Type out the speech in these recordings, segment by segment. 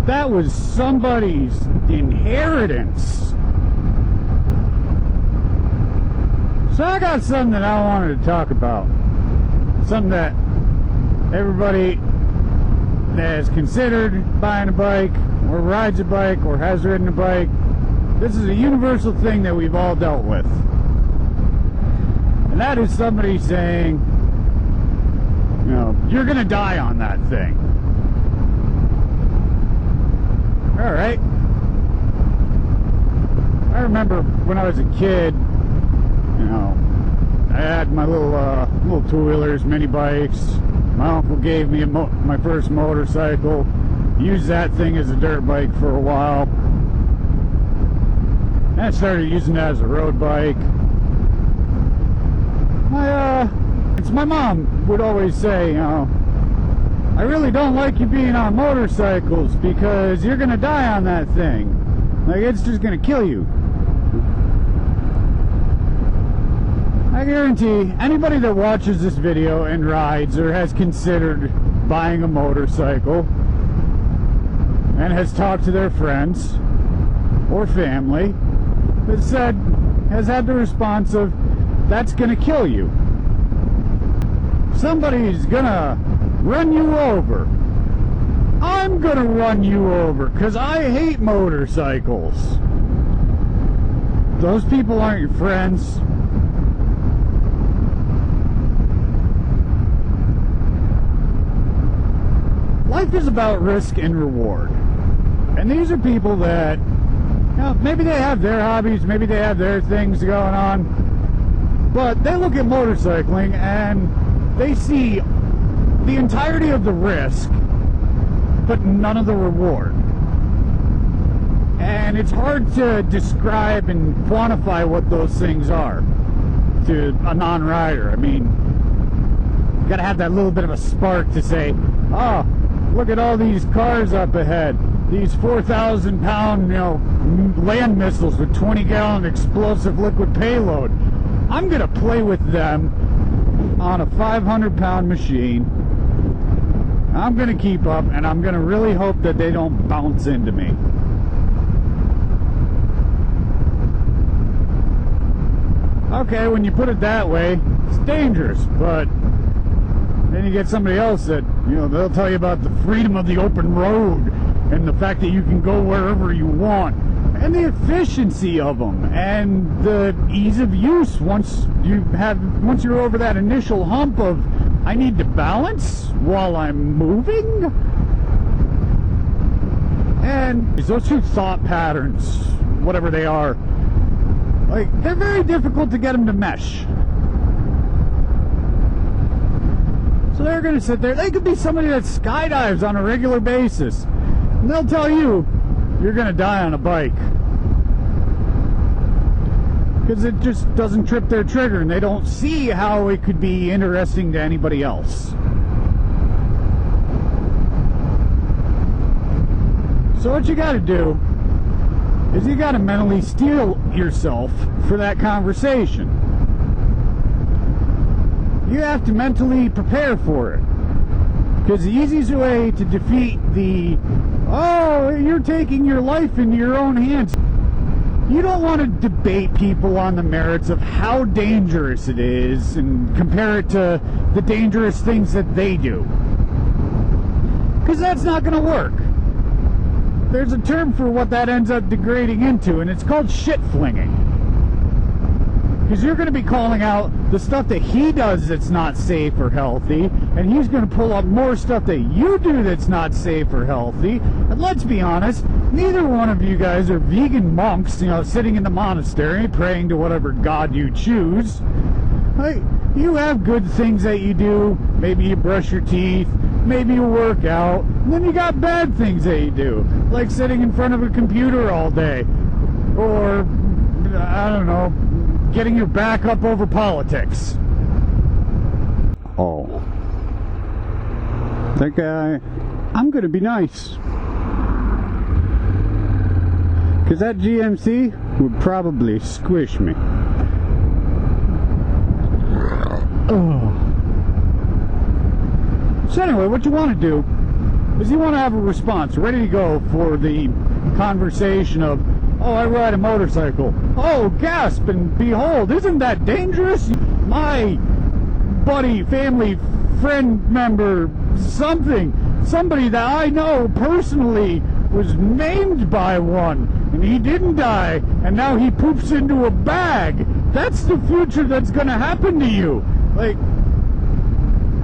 That was somebody's inheritance. So I got something that I wanted to talk about. Something that everybody that has considered buying a bike, or rides a bike, or has ridden a bike, this is a universal thing that we've all dealt with. And that is somebody saying, you know, you're gonna die on that thing. Alright. I remember when I was a kid, you know, I had my little two-wheelers, mini bikes. My uncle gave me my first motorcycle. Used that thing as a dirt bike for a while. And I started using that as a road bike. My mom would always say, you know, I really don't like you being on motorcycles because you're gonna die on that thing. Like, it's just gonna kill you. I guarantee anybody that watches this video and rides or has considered buying a motorcycle and has talked to their friends or family has had the response of, that's gonna kill you. Somebody's gonna run you over. I'm gonna run you over because I hate motorcycles. Those people aren't your friends. Life is about risk and reward. And these are people that, you know, maybe they have their hobbies, maybe they have their things going on, but they look at motorcycling and they see the entirety of the risk, but none of the reward. And it's hard to describe and quantify what those things are to a non-rider. I mean, you gotta have that little bit of a spark to say, oh, look at all these cars up ahead. These 4,000 pound, you know, land missiles with 20-gallon explosive liquid payload. I'm gonna play with them on a 500-pound machine. I'm gonna keep up, and I'm gonna really hope that they don't bounce into me. Okay, when you put it that way, it's dangerous, but then you get somebody else that, you know, they'll tell you about the freedom of the open road and the fact that you can go wherever you want and the efficiency of them and the ease of use once you're over that initial hump of I need to balance while I'm moving. And those two thought patterns, whatever they are, like, they're very difficult to get them to mesh. So they're going to sit there. They could be somebody that skydives on a regular basis. And they'll tell you, you're going to die on a bike. Because it just doesn't trip their trigger. And they don't see how it could be interesting to anybody else. So what you got to do is you got to mentally steel yourself for that conversation. You have to mentally prepare for it. Because the easiest way to defeat the, oh, you're taking your life into your own hands. You don't want to debate people on the merits of how dangerous it is and compare it to the dangerous things that they do. Because that's not going to work. There's a term for what that ends up degrading into, and it's called shit flinging. Because you're going to be calling out the stuff that he does that's not safe or healthy, and he's going to pull up more stuff that you do that's not safe or healthy. And let's be honest, neither one of you guys are vegan monks, you know, sitting in the monastery praying to whatever god you choose. Like, you have good things that you do. Maybe you brush your teeth, maybe you work out, and then you got bad things that you do, like sitting in front of a computer all day, or, I don't know, getting your back up over politics. Oh. That guy, I'm gonna be nice. Because that GMC would probably squish me. Oh. So anyway, what you want to do Does he want to have a response ready to go for the conversation of, oh, I ride a motorcycle. Oh, gasp and behold, isn't that dangerous? My buddy, family, friend member, somebody that I know personally was maimed by one, and he didn't die, and now he poops into a bag. That's the future that's going to happen to you. Like,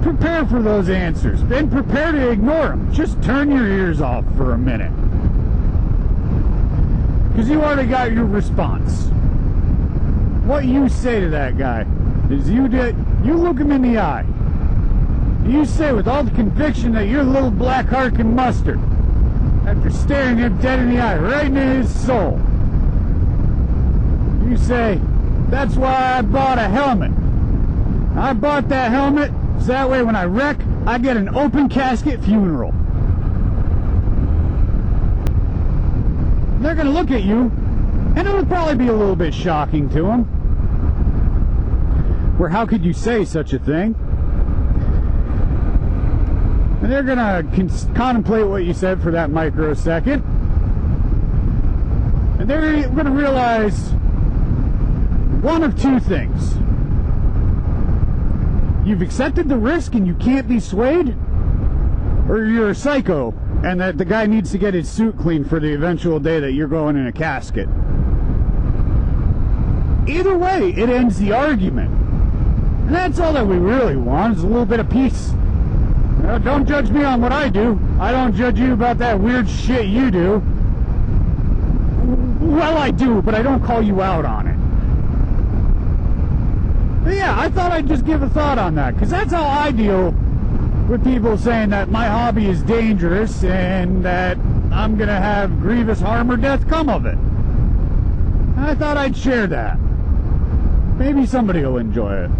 prepare for those answers, and prepare to ignore them. Just turn your ears off for a minute, because you already got your response. What you say to that guy is you look him in the eye. You say with all the conviction that you're a little black Harkin mustard, after staring him dead in the eye, right into his soul. You say, that's why I bought a helmet. I bought that helmet so that way when I wreck, I get an open casket funeral. They're going to look at you, and it'll probably be a little bit shocking to them. Where how could you say such a thing? And they're going to contemplate what you said for that microsecond. And they're going to realize one of two things. You've accepted the risk and you can't be swayed, or you're a psycho and that the guy needs to get his suit cleaned for the eventual day that you're going in a casket. Either way, it ends the argument. And that's all that we really want, is a little bit of peace. Don't judge me on what I do. I don't judge you about that weird shit you do. Well, I do, but I don't call you out on it. But yeah, I thought I'd just give a thought on that, because that's how I deal with people saying that my hobby is dangerous and that I'm going to have grievous harm or death come of it. And I thought I'd share that. Maybe somebody will enjoy it.